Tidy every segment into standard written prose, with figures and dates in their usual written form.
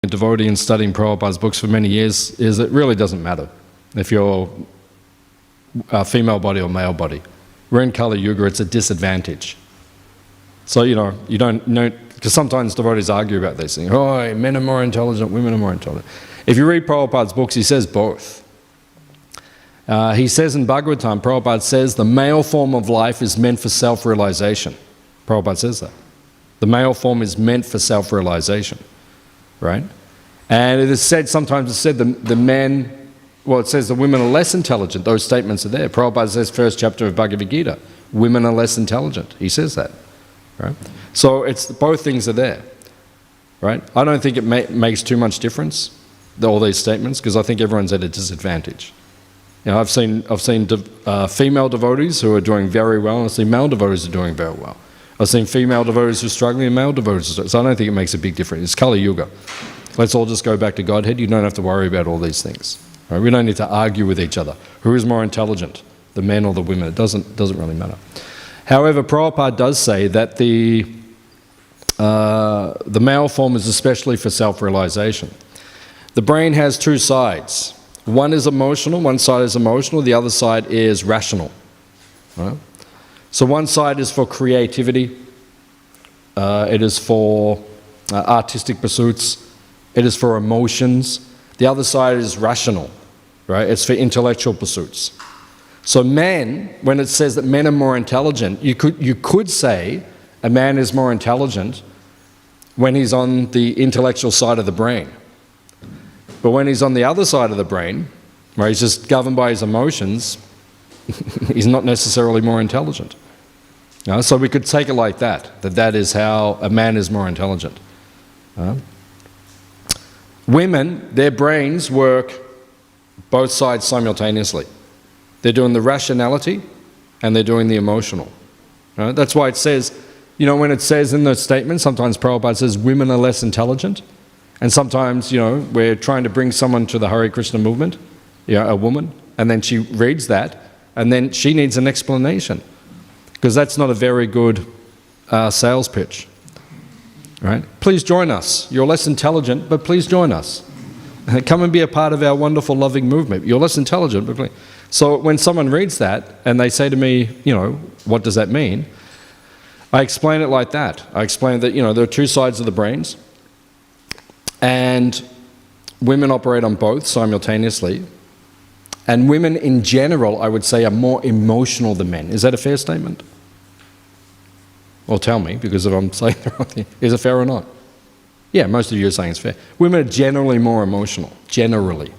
a devotee and studying Prabhupada's books for many years is it really doesn't matter if you're a female body or male body. We're in Kali Yuga, it's a disadvantage. So, you don't know, because sometimes devotees argue about these things. Oh, men are more intelligent, women are more intelligent. If you read Prabhupada's books, he says both. He says in Bhagavatam, Prabhupada says, the male form of life is meant for self-realization. Prabhupada says that. The male form is meant for self-realization, right? And it is said, sometimes it's said the men, well, it says the women are less intelligent. Those statements are there. Prabhupada says, first chapter of Bhagavad Gita, women are less intelligent. He says that, right? So it's, both things are there, right? I don't think it makes too much difference, all these statements, because I think everyone's at a disadvantage. I've seen female devotees who are doing very well, and I've seen male devotees who are doing very well. I've seen female devotees who are struggling and male devotees who are struggling. So I don't think it makes a big difference. It's Kali Yuga. Let's all just go back to Godhead. You don't have to worry about all these things. Right? We don't need to argue with each other. Who is more intelligent, the men or the women? It doesn't really matter. However, Prabhupada does say that the male form is especially for self-realization. The brain has two sides. One is emotional, one side is emotional, the other side is rational. Right? So one side is for creativity, it is for artistic pursuits, it is for emotions. The other side is rational, right? It's for intellectual pursuits. So men, when it says that men are more intelligent, you could say a man is more intelligent when he's on the intellectual side of the brain. But when he's on the other side of the brain, where he's just governed by his emotions, he's not necessarily more intelligent. So we could take it like that, that is how a man is more intelligent. Women, their brains work both sides simultaneously. They're doing the rationality and they're doing the emotional. That's why it says, when it says in the statement, sometimes Prabhupada says women are less intelligent. And sometimes, we're trying to bring someone to the Hare Krishna movement, a woman, and then she reads that, and then she needs an explanation. Because that's not a very good sales pitch, right? Please join us. You're less intelligent, but please join us. Come and be a part of our wonderful, loving movement. You're less intelligent, but please. So when someone reads that, and they say to me, what does that mean? I explain it like that. I explain that, there are two sides of the brains, and women operate on both simultaneously. And women in general, I would say, are more emotional than men. Is that a fair statement? Well, tell me, because if I'm saying the wrong thing, is it fair or not? Yeah, most of you are saying it's fair. Women are generally more emotional, generally.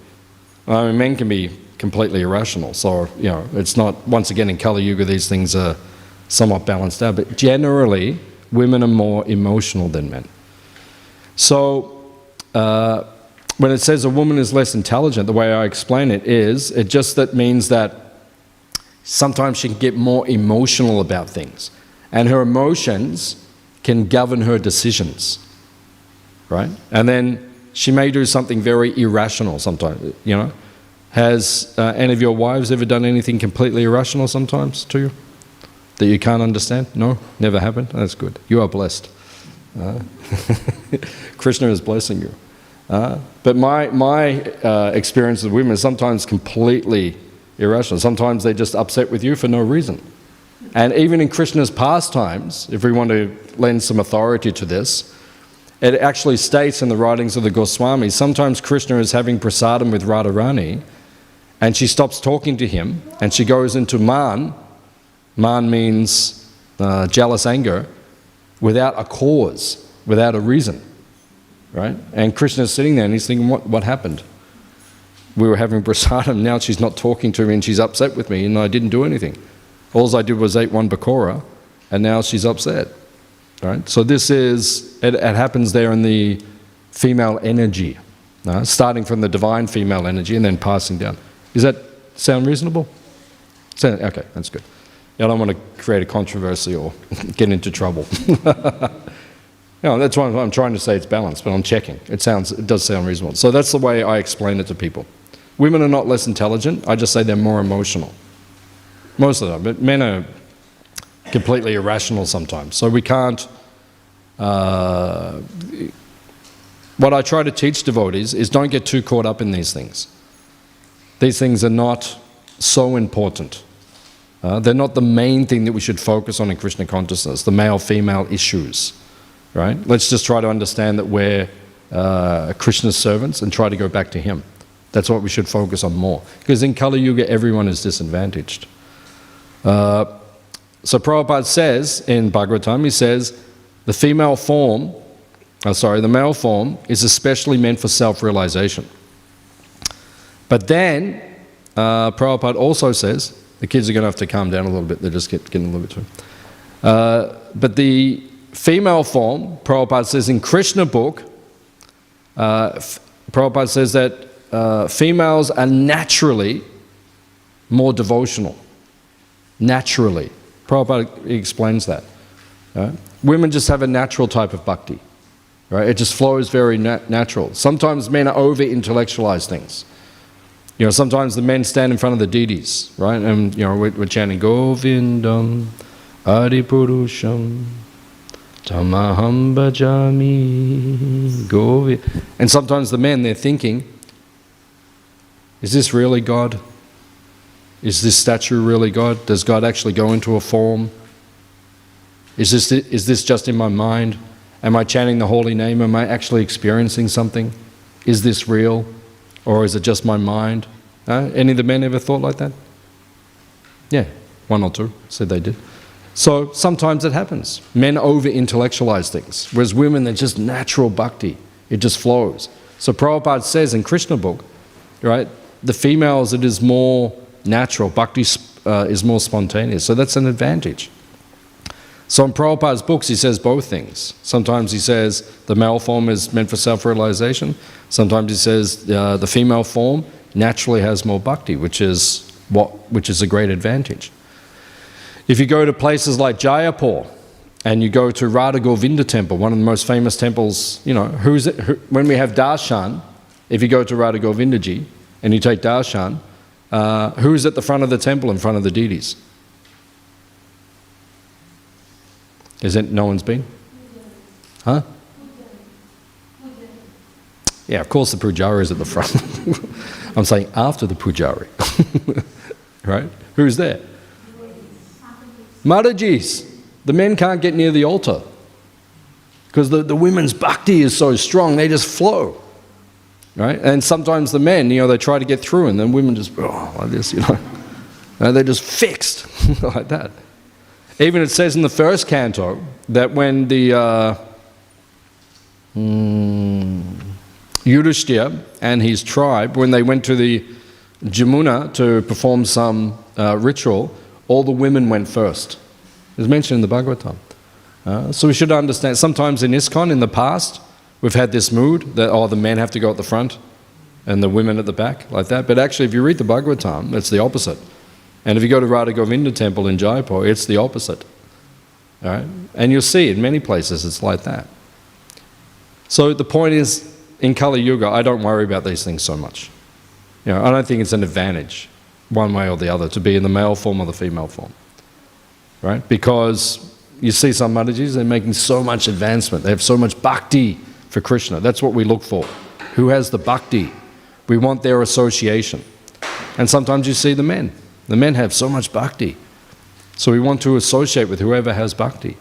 I mean, men can be completely irrational, so, it's not, once again, in Kali Yuga, these things are somewhat balanced out, but generally, women are more emotional than men. So, when it says a woman is less intelligent, the way I explain it is, it just that means that sometimes she can get more emotional about things, and her emotions can govern her decisions, right? And then she may do something very irrational sometimes, Has any of your wives ever done anything completely irrational sometimes to you that you can't understand? No? Never happened? That's good. You are blessed. Krishna is blessing you. But my experience with women is sometimes completely irrational. Sometimes they're just upset with you for no reason. And even in Krishna's pastimes, if we want to lend some authority to this, it actually states in the writings of the Goswamis, sometimes Krishna is having prasadam with Radharani, and she stops talking to him, and she goes into man. Man means jealous anger, without a cause, without a reason. Right? And Krishna's sitting there and he's thinking, what happened? We were having prasadam, now she's not talking to me and she's upset with me and I didn't do anything. All I did was ate one pakora and now she's upset. Right? So this is, it happens there in the female energy, starting from the divine female energy and then passing down. Does that sound reasonable? Okay, that's good. I don't want to create a controversy or get into trouble. That's why I'm trying to say it's balanced, but I'm checking. It does sound reasonable. So that's the way I explain it to people. Women are not less intelligent, I just say they're more emotional. Most of them, but men are completely irrational sometimes. So we can't what I try to teach devotees is don't get too caught up in these things. These things are not so important. They're not the main thing that we should focus on in Krishna consciousness, the male-female issues, right? Let's just try to understand that we're Krishna's servants and try to go back to Him. That's what we should focus on more. Because in Kali Yuga, everyone is disadvantaged. So Prabhupada says in Bhagavatam, he says, the male form is especially meant for self-realization. But then, Prabhupada also says, the kids are going to have to calm down a little bit, they're just getting a little bit too. But the female form, Prabhupada says in Krishna book, Prabhupada says that females are naturally more devotional. Naturally. Prabhupada explains that. Right? Women just have a natural type of bhakti. Right? It just flows very natural. Sometimes men over-intellectualize things. You know, sometimes the men stand in front of the deities, right? And, you know, we're chanting Govindam, Adipurusham, Tamaham Bhajami, Govind. And sometimes the men, they're thinking, is this really God? Is this statue really God? Does God actually go into a form? Is this just in my mind? Am I chanting the holy name? Am I actually experiencing something? Is this real? Or is it just my mind? Any of the men ever thought like that? Yeah, one or two said they did. So sometimes it happens. Men over-intellectualize things, whereas women, they're just natural bhakti. It just flows. So Prabhupada says in Krishna book, right, the females, it is more natural. Bhakti is more spontaneous. So that's an advantage. So in Prabhupada's books, he says both things. Sometimes he says the male form is meant for self-realization. Sometimes he says the female form naturally has more bhakti, which is a great advantage. If you go to places like Jaipur and you go to Radha Govinda temple, one of the most famous temples, you know, when we have darshan, if you go to Radha Govinda ji and you take darshan, who's at the front of the temple in front of the deities? Is it no one's been? Huh? Yeah, of course the pujari is at the front. I'm saying after the pujari. Right? Who's there? Madhajis. The men can't get near the altar. Because the women's bhakti is so strong, they just flow. Right? And sometimes the men, you know, they try to get through and then women just, like this, you know. They're just fixed like that. Even it says in the first canto that when the Yudhishthira and his tribe, when they went to the Jamuna to perform some ritual, all the women went first. It's mentioned in the Bhagavatam. So we should understand, sometimes in ISKCON in the past, we've had this mood that, the men have to go at the front and the women at the back, like that. But actually, if you read the Bhagavatam, it's the opposite. And if you go to Radha Govinda temple in Jaipur, it's the opposite. All right? And you'll see in many places it's like that. So the point is, in Kali Yuga, I don't worry about these things so much. You know, I don't think it's an advantage, one way or the other, to be in the male form or the female form. Right? Because you see some Madhajis, they're making so much advancement. They have so much bhakti for Krishna. That's what we look for. Who has the bhakti? We want their association. And sometimes you see the men. The men have so much bhakti. So we want to associate with whoever has bhakti,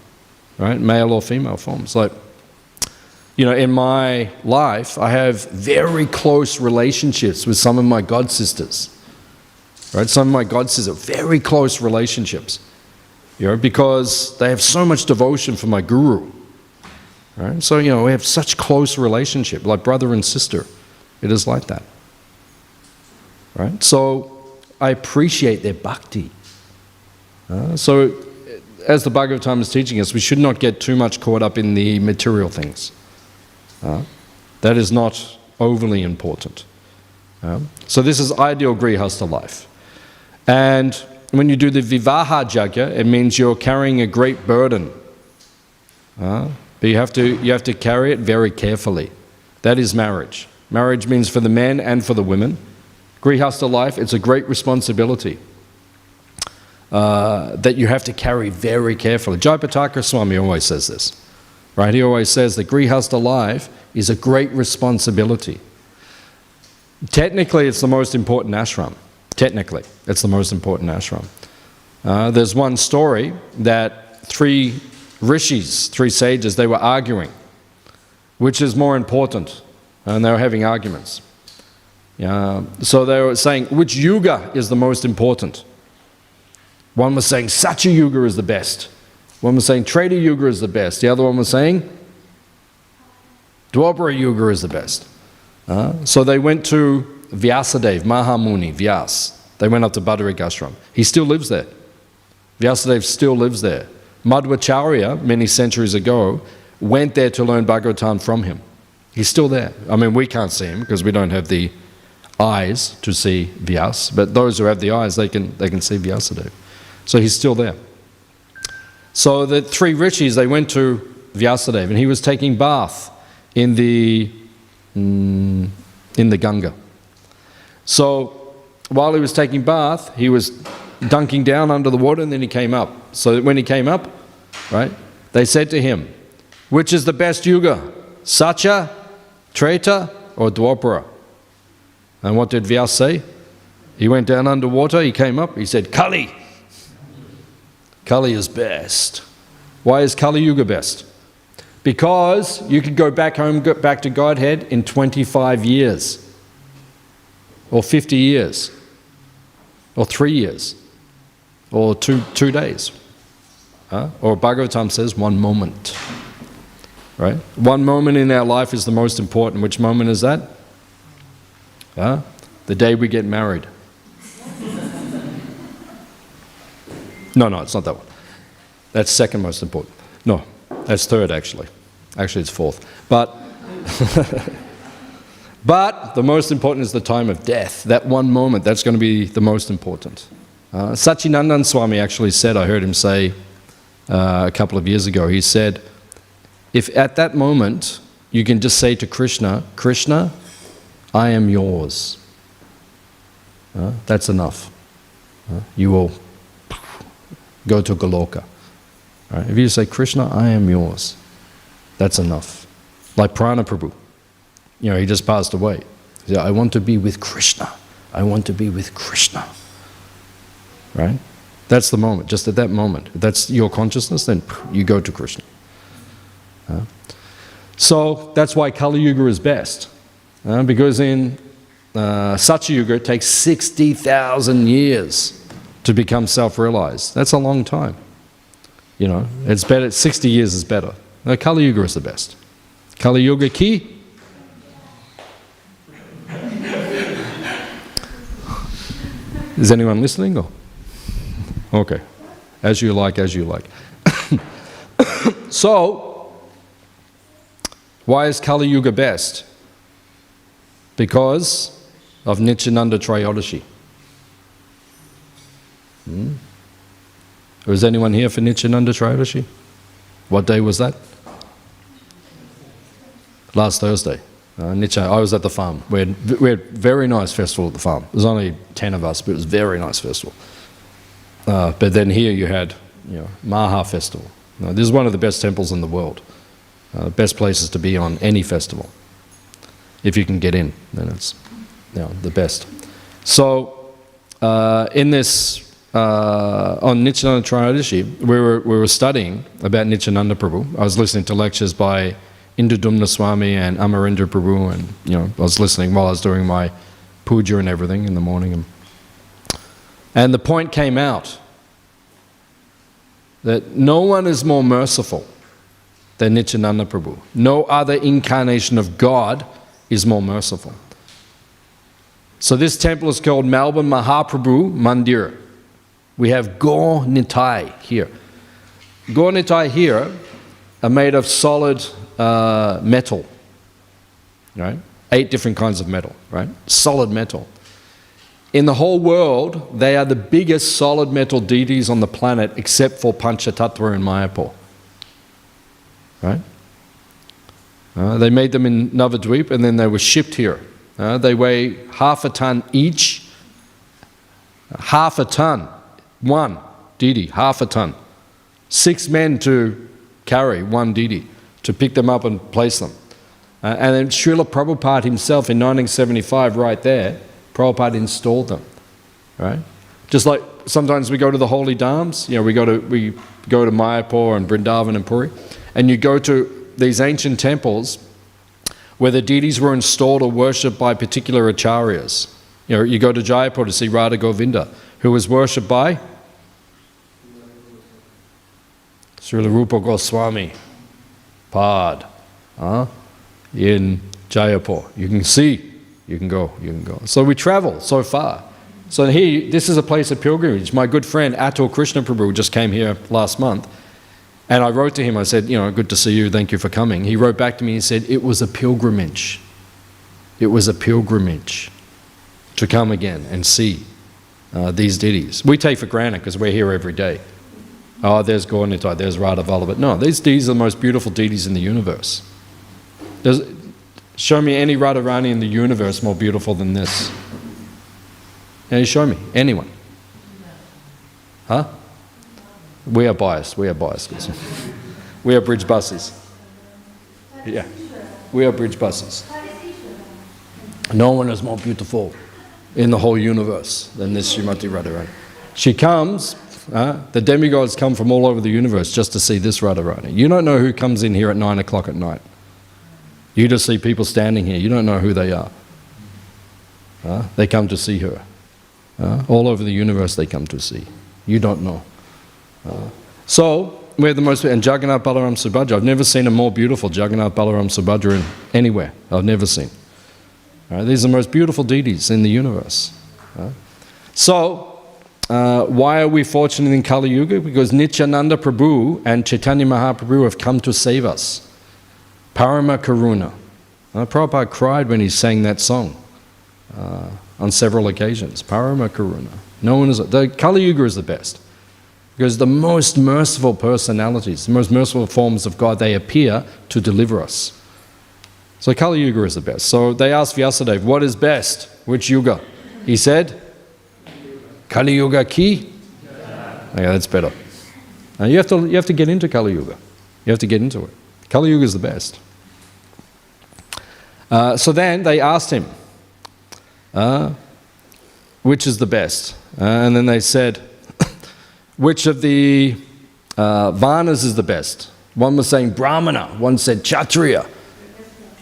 right? Male or female forms. Like, you know, in my life, I have very close relationships with some of my god sisters, right? Some of my god sisters, very close relationships, you know, because they have so much devotion for my guru, right? So, you know, we have such close relationship, like brother and sister. It is like that, right? So I appreciate their bhakti. So, as the Bhagavatam is teaching us, we should not get too much caught up in the material things. That is not overly important. So this is ideal grihastha life. And when you do the vivaha yajna, it means you're carrying a great burden. But you have to carry it very carefully. That is marriage. Marriage means for the men and for the women. Grihastha life, it's a great responsibility that you have to carry very carefully. Jayapataka Swami always says this, right? He always says that Grihastha life is a great responsibility. Technically, it's the most important ashram. Technically, it's the most important ashram. There's one story that 3 rishis, 3 sages, they were arguing. Which is more important? And they were having arguments. So they were saying, which yuga is the most important? One was saying, Satya Yuga is the best. One was saying, Treta Yuga is the best. The other one was saying, Dwapara Yuga is the best. So they went to Vyasadeva, Mahamuni, Vyas. They went up to Bhadrik Ashram. He still lives there. Vyasadeva still lives there. Madhvacharya, many centuries ago, went there to learn Bhagavatam from him. He's still there. I mean, we can't see him because we don't have the eyes to see Vyas, but those who have the eyes, they can see Vyasadeva. So he's still there. So the 3 rishis, they went to Vyasadeva, and he was taking bath in the Ganga. So while he was taking bath, he was dunking down under the water, and then he came up. So when he came up, right, they said to him, which is the best yuga, Satya, Treta, or Dwapara? And what did Vyas say? He went down underwater, he came up, he said, Kali. Kali is best. Why is Kali Yuga best? Because you could go back home, go back to Godhead in 25 years, or 50 years, or 3 years, or two days. Or Bhagavatam says 1 moment. Right? 1 moment in our life is the most important. Which moment is that? The day we get married. No, it's not that one. That's second most important. No, that's third actually. Actually, it's fourth. But the most important is the time of death. That 1 moment, that's going to be the most important. Satchidananda Swami actually said, I heard him say a couple of years ago, he said, if at that moment you can just say to Krishna, Krishna, I am yours. That's enough. You will go to Goloka. Right? If you say, Krishna, I am yours, that's enough. Like Prana Prabhu. He just passed away. He said, I want to be with Krishna. I want to be with Krishna. Right? That's the moment, just at that moment. If that's your consciousness, then you go to Krishna. So that's why Kali Yuga is best. Because in Satya Yuga it takes 60,000 years to become self-realized. That's a long time. It's better, 60 years is better. Kali Yuga is the best. Kali Yuga ki? Is anyone listening? Or? Okay. As you like, as you like. So, why is Kali Yuga best? Because of Nityananda Trayodasi. Was anyone here for Nityananda Trayodasi? What day was that? Last Thursday. I was at the farm. We had a very nice festival at the farm. There was only 10 of us, but it was a very nice festival. But then here you had, Maha Festival. This is one of the best temples in the world. Best places to be on any festival. If you can get in, then it's the best. So in this, on Nityananda Trayodasi, we were studying about Nityananda Prabhu. I was listening to lectures by Indudumna Swami and Amarendra Prabhu, and I was listening while I was doing my puja and everything in the morning. And the point came out that no one is more merciful than Nityananda Prabhu. No other incarnation of God is more merciful. So this temple is called Melbourne Mahaprabhu Mandir. We have Gaur Nitai here. Gaur Nitai here are made of solid metal, right? 8 different kinds of metal, right? Solid metal. In the whole world, they are the biggest solid metal deities on the planet except for Panchatattva in Mayapur. Right? They made them in Navadvip and then they were shipped here. They weigh half a ton each. Half a ton. One deity, half a ton. 6 men to carry one deity, to pick them up and place them. And then Srila Prabhupada himself in 1975, right there, Prabhupada installed them. Right? Just like sometimes we go to the holy dhams, we go to Mayapur and Vrindavan and Puri, and you go to these ancient temples where the deities were installed or worshipped by particular acharyas. You go to Jaipur to see Radha Govinda, who was worshipped by Srila Rupa Goswami Pad in Jaipur. You can see, you can go. So we travel so far. So this is a place of pilgrimage. My good friend Atul Krishna Prabhu just came here last month, and I wrote to him, I said, good to see you, thank you for coming. He wrote back to me and said, it was a pilgrimage. It was a pilgrimage to come again and see these deities. We take for granted because we're here every day. Oh, there's Gaura-Nitai, there's Radha Vallabha. No, these deities are the most beautiful deities in the universe. Show me any Radharani in the universe more beautiful than this. You show me. Anyone. Huh? We are biased. We are bridge buses. Yeah. We are bridge buses. No one is more beautiful in the whole universe than this Srimati Radharani. She comes, the demigods come from all over the universe just to see this Radharani. You don't know who comes in here at 9 o'clock at night. You just see people standing here. You don't know who they are. They come to see her. All over the universe they come to see. You don't know. So, we're the most... And Jagannath Balaram Subhadra, I've never seen a more beautiful Jagannath Balaram Subhadra anywhere. I've never seen. These are the most beautiful deities in the universe. So, why are we fortunate in Kali Yuga? Because Nityananda Prabhu and Chaitanya Mahaprabhu have come to save us. Parama Karuna. Prabhupada cried when he sang that song. On several occasions. Parama Karuna. The Kali Yuga is the best. Because the most merciful personalities, the most merciful forms of God, they appear to deliver us. So Kali Yuga is the best. So they asked Vyasadeva, what is best? Which yuga? He said, Kali Yuga ki? Yeah, that's better. You have to get into Kali Yuga. You have to get into it. Kali Yuga is the best. So then they asked him, which is the best? And then they said, which of the Varnas is the best? One was saying Brahmana, one said Kshatriya,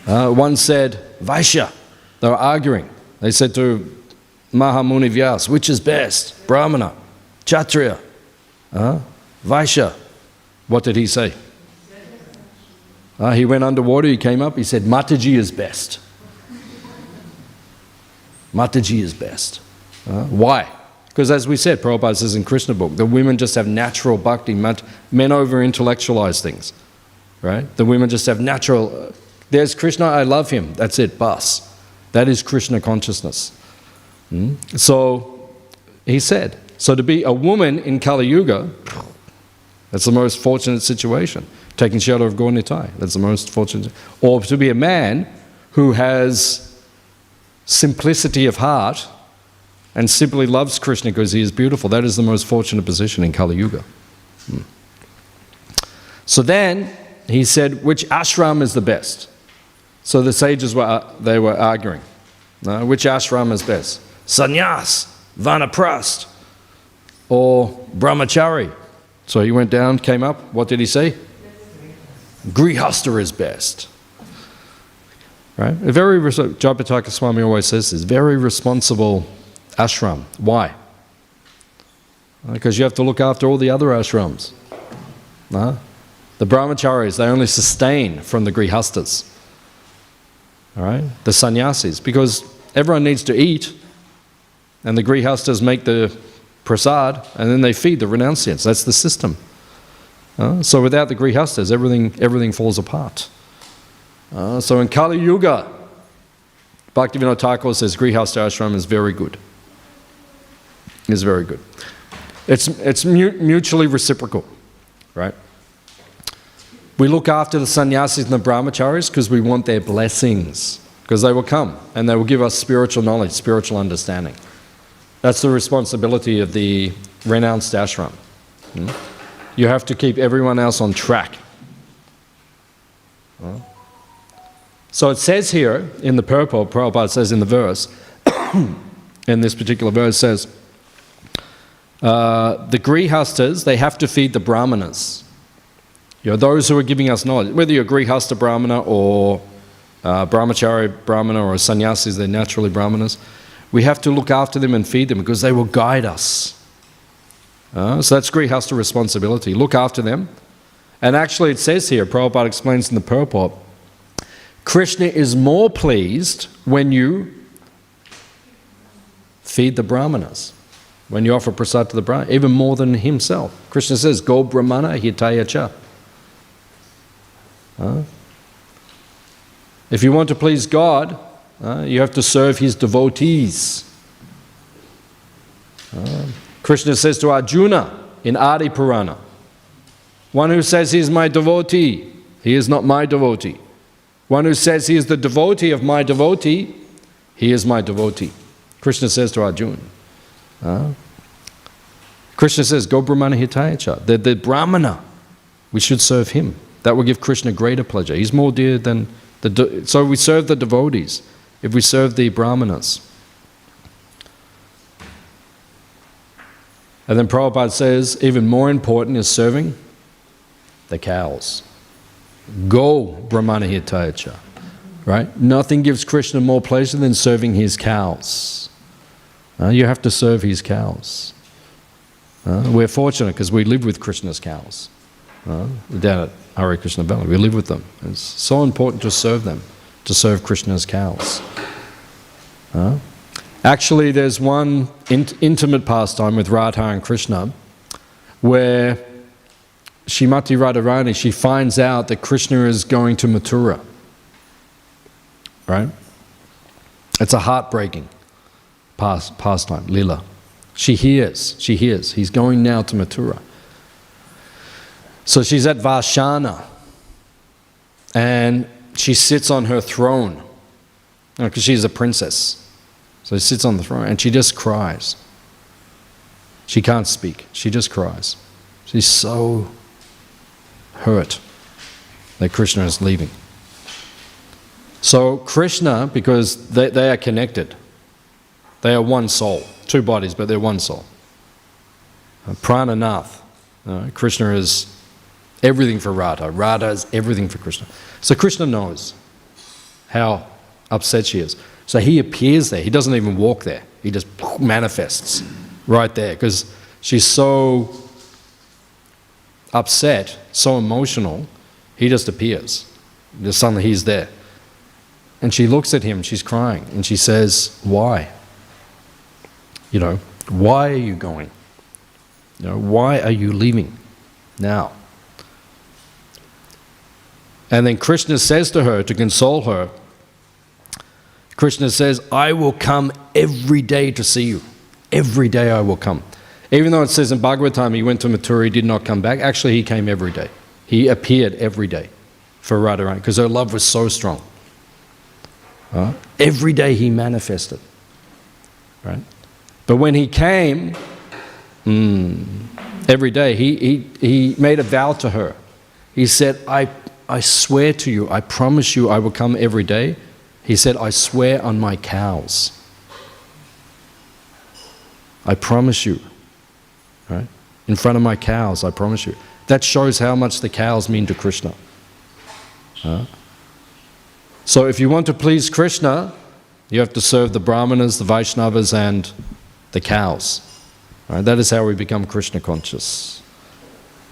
one said Vaishya. They were arguing. They said to Mahamuni Vyas, which is best? Brahmana, Kshatriya, Vaishya. What did he say? He went underwater, he came up, he said Mataji is best. Mataji is best. Why? Because as we said, Prabhupada says in Krishna book, the women just have natural bhakti. Men over-intellectualize things. Right? The women just have natural... There's Krishna, I love him. That's it, bas. That is Krishna consciousness. So, he said, so to be a woman in Kali Yuga, that's the most fortunate situation. Taking shelter of Gaura-Nitai, that's the most fortunate. Or to be a man who has simplicity of heart and simply loves Krishna because he is beautiful, that is the most fortunate position in Kali Yuga. So then he said, which ashram is the best? So the sages were arguing. Which ashram is best? Sannyas, Vanaprasth, or Brahmachari? So he went down, came up, what did he say? Grihastha is best. Right? Jayapataka Swami always says this, very responsible ashram. Why? Because you have to look after all the other ashrams. The brahmacharis, they only sustain from the grihasthas. All right? The sannyasis, because everyone needs to eat, and the grihasthas make the prasad, and then they feed the renunciants. That's the system. So without the grihasthas, everything falls apart. So in Kali Yuga, Bhaktivedanta Thakur says grihastha ashram is very good. It's very good. It's mutually reciprocal, right? We look after the sannyasis and the brahmacharis because we want their blessings, because they will come and they will give us spiritual knowledge, spiritual understanding. That's the responsibility of the renounced ashram. You have to keep everyone else on track. So it says here in the purport, Prabhupada says in the verse, in this particular verse says, the grihastas, they have to feed the brahmanas. Those who are giving us knowledge, whether you're a grihasta brahmana or brahmacharya brahmana or sannyasis, they're naturally brahmanas. We have to look after them and feed them because they will guide us. So that's grihasta responsibility. Look after them. And actually it says here, Prabhupada explains in the purport, Krishna is more pleased when you feed the brahmanas, when you offer prasad to the brahmana, even more than himself. Krishna says, Go brahmana hitaya cha. If you want to please God, you have to serve his devotees. Krishna says to Arjuna in Adi Purana, one who says he is my devotee, he is not my devotee. One who says he is the devotee of my devotee, he is my devotee. Krishna says to Arjuna. Krishna says, Go brahmana hitaya cha. The brahmana, we should serve him. That will give Krishna greater pleasure. He's more dear than so we serve the devotees if we serve the brahmanas. And then Prabhupada says, even more important is serving the cows. Go brahmana hitaya cha. Right? Nothing gives Krishna more pleasure than serving his cows. You have to serve his cows. We're fortunate because we live with Krishna's cows. Down at Hare Krishna Valley, we live with them. It's so important to serve them, to serve Krishna's cows. Actually, there's one intimate pastime with Radha and Krishna where Srimati Radharani, she finds out that Krishna is going to Mathura. Right? It's a heartbreaking pastime, lila. She hears, he's going now to Mathura. So she's at Vashana and she sits on her throne because she's a princess. So she sits on the throne and she just cries. She can't speak, she just cries. She's so hurt that Krishna is leaving. So Krishna, because they are connected, they are one soul, two bodies, but they're one soul. Prananath, Krishna is everything for Radha. Radha is everything for Krishna. So Krishna knows how upset she is. So he appears there. He doesn't even walk there. He just manifests right there because she's so upset, so emotional, he just appears. Just suddenly he's there. And she looks at him, she's crying, and she says, why? Why are you going? Why are you leaving now? And then Krishna says to her, to console her, Krishna says, I will come every day to see you. Every day I will come. Even though it says in Bhagavatam he went to Mathura, he did not come back, actually he came every day. He appeared every day for Radharani because her love was so strong. Every day he manifested. Right? But when he came, every day, he made a vow to her. He said, I swear to you, I promise you I will come every day. He said, I swear on my cows. I promise you. Right? In front of my cows, I promise you. That shows how much the cows mean to Krishna. So if you want to please Krishna, you have to serve the Brahmanas, the Vaishnavas, and the cows. Right? That is how we become Krishna conscious.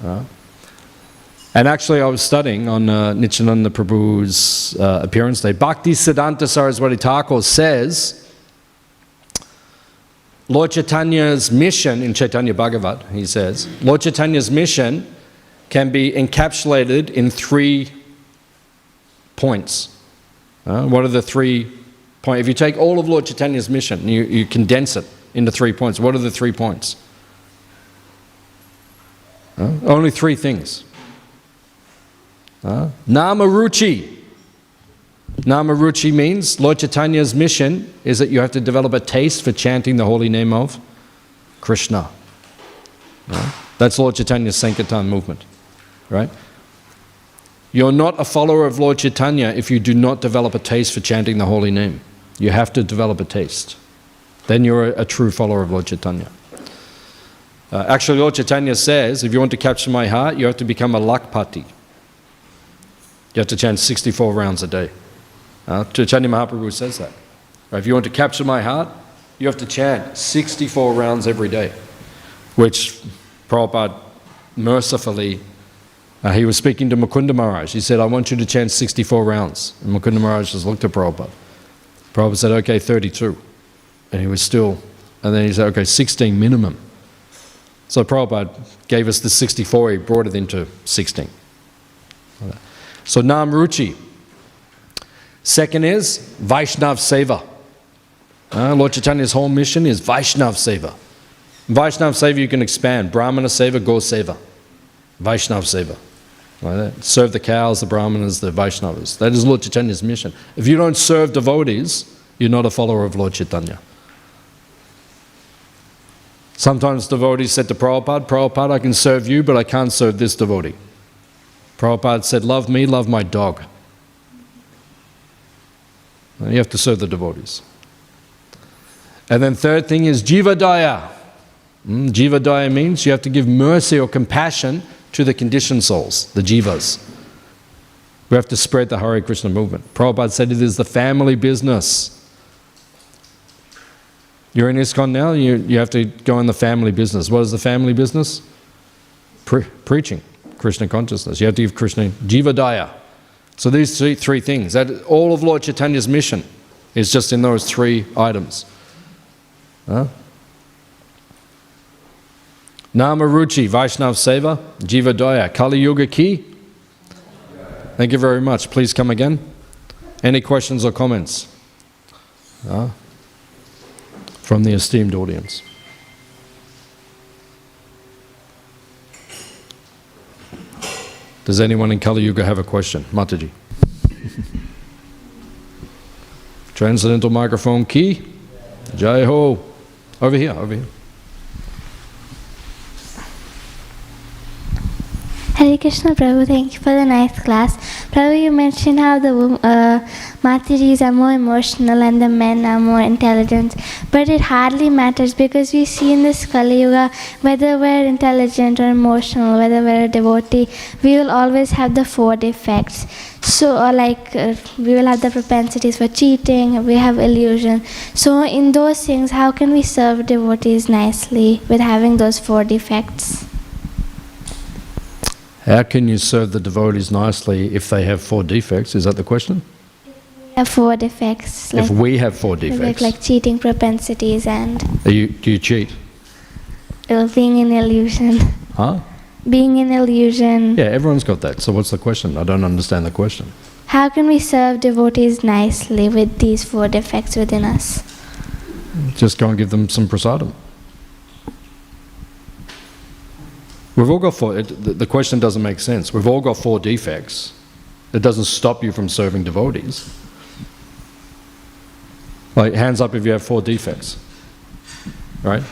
And actually I was studying on Nityananda Prabhu's appearance day. Bhaktisiddhanta Saraswati Thakur says, Lord Chaitanya's mission in Chaitanya Bhagavat, he says, Lord Chaitanya's mission can be encapsulated in 3 points. What are the 3 points? If you take all of Lord Chaitanya's mission, you condense it into 3 points. What are the 3 points? Only 3 things. Namaruchi. Namaruchi means Lord Chaitanya's mission is that you have to develop a taste for chanting the holy name of Krishna. That's Lord Chaitanya's Sankirtan movement. Right? You're not a follower of Lord Chaitanya if you do not develop a taste for chanting the holy name. You have to develop a taste. Then you're a true follower of Lord Chaitanya. Actually, Lord Chaitanya says, if you want to capture my heart, you have to become a lakpati. You have to chant 64 rounds a day. Chaitanya Mahaprabhu says that. If you want to capture my heart, you have to chant 64 rounds every day. Which Prabhupada mercifully, he was speaking to Mukunda Maharaj. He said, I want you to chant 64 rounds. And Mukunda Maharaj just looked at Prabhupada. Prabhupada said, okay, 32. And he was still, and then he said, okay, 16 minimum. So Prabhupada gave us the 64, he brought it into 16. So Nam Ruchi. Second is Vaishnav Seva. Lord Chaitanya's whole mission is Vaishnav Seva. Vaishnav Seva you can expand. Brahmana Seva, Go Seva. Vaishnav Seva. Like that. Serve the cows, the Brahmanas, the Vaishnavas. That is Lord Chaitanya's mission. If you don't serve devotees, you're not a follower of Lord Chaitanya. Sometimes devotees said to Prabhupada, Prabhupada, I can serve you, but I can't serve this devotee. Prabhupada said, love me, love my dog. And you have to serve the devotees. And then third thing is Jivadaya. Jivadaya means you have to give mercy or compassion to the conditioned souls, the jivas. We have to spread the Hare Krishna movement. Prabhupada said it is the family business. You're in ISKCON now, you have to go in the family business. What is the family business? Preaching Krishna consciousness. You have to give Krishna Jivadaya. So these three things, that all of Lord Chaitanya's mission is just in those three items. Nama Ruchi, Vaishnav Seva, Jivadaya, Kali Yuga Ki. Thank you very much. Please come again. Any questions or comments? From the esteemed audience. Does anyone in Kali Yuga have a question? Mataji. Transcendental microphone key. Jai Ho. Over here, over here. Hare Krishna, Prabhu, thank you for the nice class. Prabhu, you mentioned how the Matajis are more emotional and the men are more intelligent. But it hardly matters because we see in this Kali Yuga, whether we're intelligent or emotional, whether we're a devotee, we will always have the 4 defects. So, we will have the propensities for cheating, we have illusion. So, in those things, how can we serve devotees nicely with having those 4 defects? How can you serve the devotees nicely if they have 4 defects? Is that the question? We have 4 defects. If we have 4 defects. Like cheating propensities and... Do you cheat? Being in illusion. Huh? Being in illusion. Yeah, everyone's got that. So what's the question? I don't understand the question. How can we serve devotees nicely with these 4 defects within us? Just go and give them some prasadam. We've all got 4, the question doesn't make sense. We've all got 4 defects. It doesn't stop you from serving devotees. Like, hands up if you have 4 defects. Right?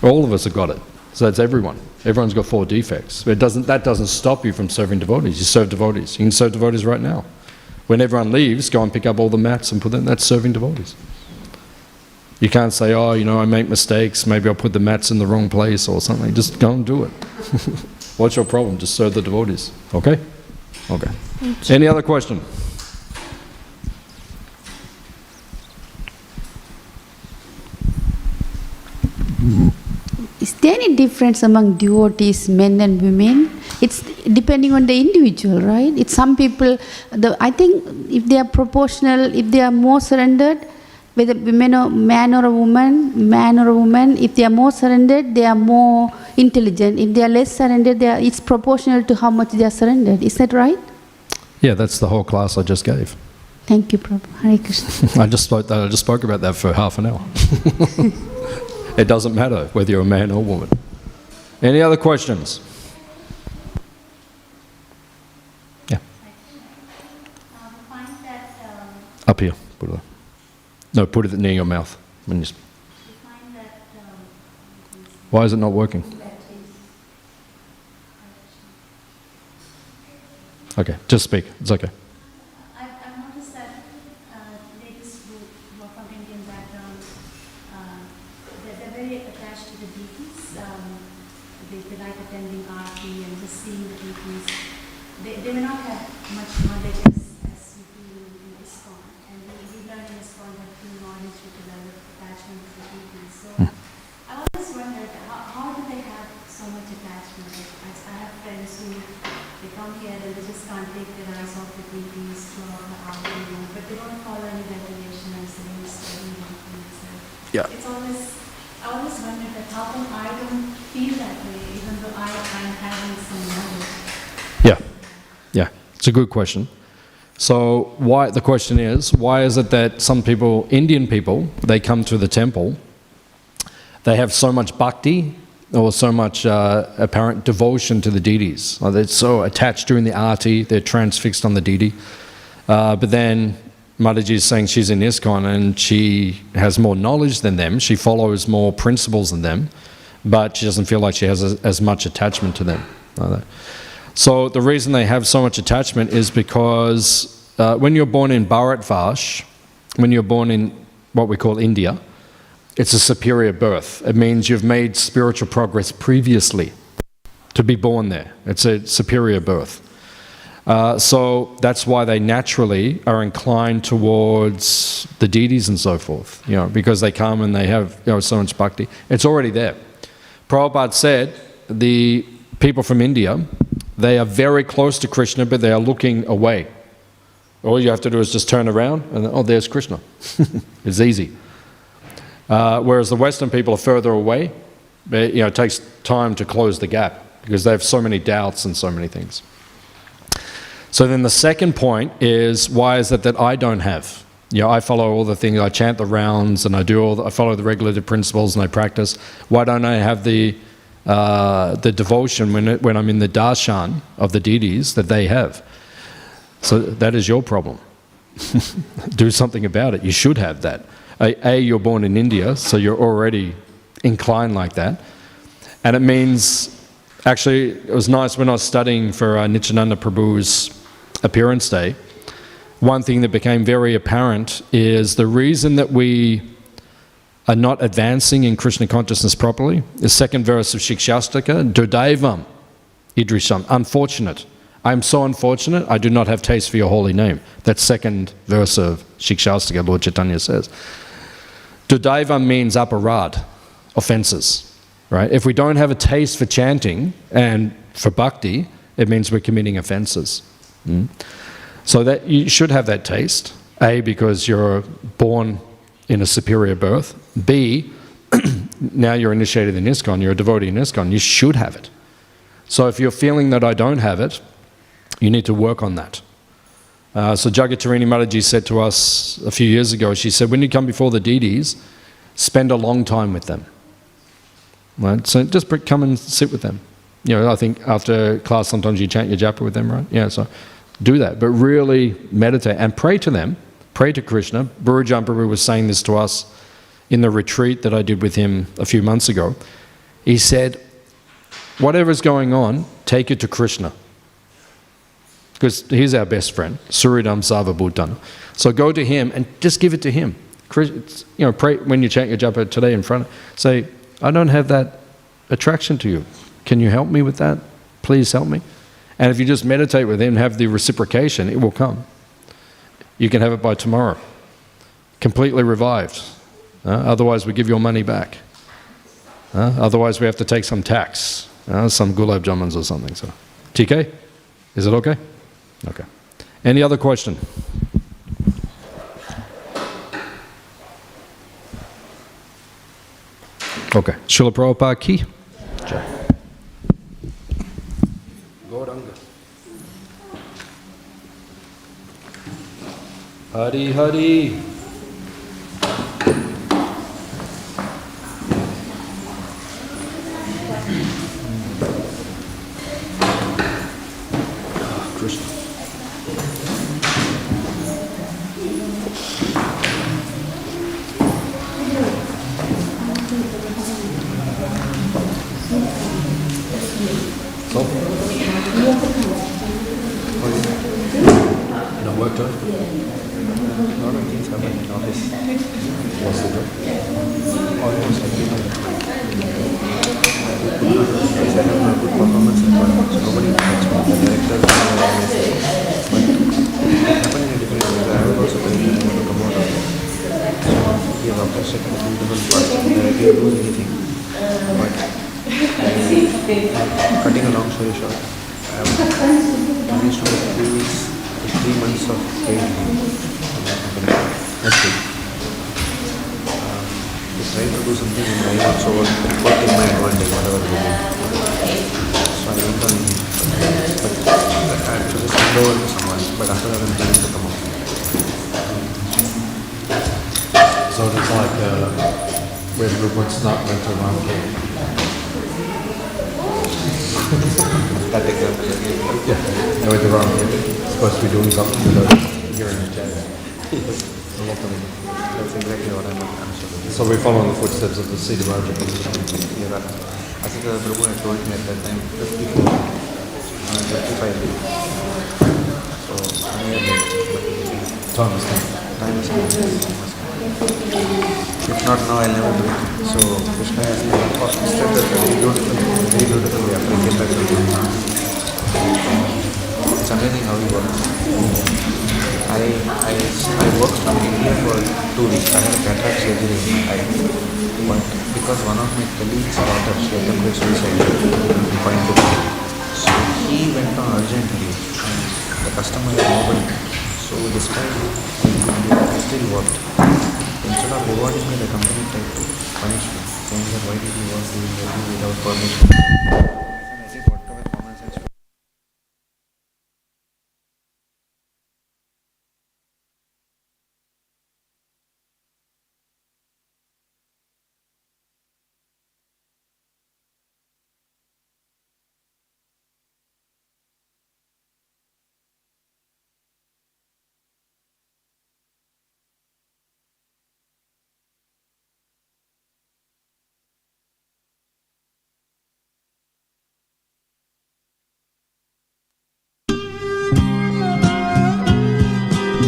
All of us have got it. So that's everyone. Everyone's got 4 defects. But that doesn't stop you from serving devotees. You serve devotees. You can serve devotees right now. When everyone leaves, go and pick up all the mats and put them, that's serving devotees. You can't say, oh, I make mistakes, maybe I'll put the mats in the wrong place or something. Just go and do it. What's your problem? Just serve the devotees. Okay? Okay. Any other question? Is there any difference among devotees, men and women? It's depending on the individual, right? It's some people, I think if they are proportional, if they are more surrendered, whether man or a woman, if they are more surrendered, they are more intelligent. If they are less surrendered, it's proportional to how much they are surrendered. Is that right? Yeah, that's the whole class I just gave. Thank you, Prabhu. Hare Krishna. I just spoke about that for half an hour. It doesn't matter whether you're a man or a woman. Any other questions? Yeah. Up here. Put it there. No, put it near your mouth. Why is it not working? Okay, just speak. It's okay. I've noticed that ladies who are from Indian background, they're very attached to the deities. They like attending Aarti and just seeing the deities. They may not have much knowledge as we do in ISKCON. And we learn in ISKCON that through knowledge we develop attachment to the deities. So I always wondered, how do they have so much attachment? I have friends who they come here and they just can't take their eyes off the deities throughout the afternoon, but they don't follow any regulation and saying studying deities. Yeah. I always wondered that how come I don't feel that way, even though I'm having some knowledge. Yeah, it's a good question. So the question is, why is it that some people, Indian people, they come to the temple, they have so much bhakti, or so much apparent devotion to the deities. They're so attached during the arti, they're transfixed on the deity. But then Mataji is saying she's in ISKCON and she has more knowledge than them, she follows more principles than them, but she doesn't feel like she has as much attachment to them. So the reason they have so much attachment is because when you're born in Bharatvash, when you're born in what we call India, it's a superior birth. It means you've made spiritual progress previously to be born there. It's a superior birth. So that's why they naturally are inclined towards the deities and so forth, because they come and they have so much bhakti. It's already there. Prabhupada said the people from India, they are very close to Krishna, but they are looking away. All you have to do is just turn around and, oh, there's Krishna. It's easy. Whereas the Western people are further away. It takes time to close the gap because they have so many doubts and so many things. So then the second point is, why is it that I don't have? I follow all the things, I chant the rounds and I follow the regulative principles and I practice. Why don't I have the devotion when I'm in the darshan of the deities that they have? So that is your problem. Do something about it. You should have that. You're born in India, so you're already inclined like that. And it means, actually, it was nice when I was studying for Nityananda Prabhu's appearance day, one thing that became very apparent is the reason that we are not advancing in Krishna consciousness properly. The second verse of Shikshastaka, Dodaivam Idrisham, unfortunate. I am so unfortunate, I do not have taste for your holy name. That second verse of Shikshastaka, Lord Chaitanya says. Dodaivam means aparad, offenses, right? If we don't have a taste for chanting and for bhakti, it means we're committing offenses. So that you should have that taste. A, because you're born in a superior birth. B, now you're initiated in ISKCON, you're a devotee in ISKCON, you should have it. So if you're feeling that I don't have it, you need to work on that. So Jagatarini Mataji said to us a few years ago, she said, when you come before the deities, spend a long time with them. Right? So just come and sit with them. I think after class sometimes you chant your japa with them, right? Yeah, so do that. But really meditate and pray to them. Pray to Krishna. Gurujan Prabhu was saying this to us in the retreat that I did with him a few months ago. He said, whatever's going on, take it to Krishna. Because he's our best friend, Suridam Sava Bhutana. So go to him and just give it to him. Pray when you chant your japa today in front. Say, I don't have that attraction to you. Can you help me with that? Please help me. And if you just meditate with him, have the reciprocation, it will come. You can have it by tomorrow. Completely revived. Otherwise we give your money back. Otherwise we have to take some tax. Some gulab jamans or something. So, TK? Is it okay? Okay. Any other question? Okay. Srila Prabhupada ki jai. Gauranga. Hari Hari. Krishna. So? office. What's the job? Almost every day. I set up a good performance environment, so nobody touched me. The directors were always there. But it happened in a different way. I was also telling them to come out of it. So he has orchestrated a beautiful party that I didn't lose anything. But cutting a long story short, I managed to get 3 weeks, 3 months of paid leave from that company. That's it. I tried to do something and I also worked in my advantage, whatever we did. So I went on leave. But I had to just hand over to someone. But after that I'm planning to come out. So it's like where Rupert's not went to round cake. That example. Yeah, I went to round cake. Supposed to be doing something without hearing the jazz. That's exactly what I'm saying. So we follow in the footsteps of the Siddha Raja. Yeah, I think Prabhu had told me at that time 54, 55 days. So I'm a bit, Time is time. time is coming. If not now, I'll never do it. So Krishna has orchestrated a very beautiful way after I came back to India. It's amazing how he works. I worked from India for 2 weeks. I had a cataract surgery in my eye. But because one of my colleagues' daughter, she attempted suicide in Coimbatore. So he went on urgent leave and the customer had nobody. So despite I still worked. Instead of rewarding me, the company tried to punish me, saying that why did you work doing everything without permission?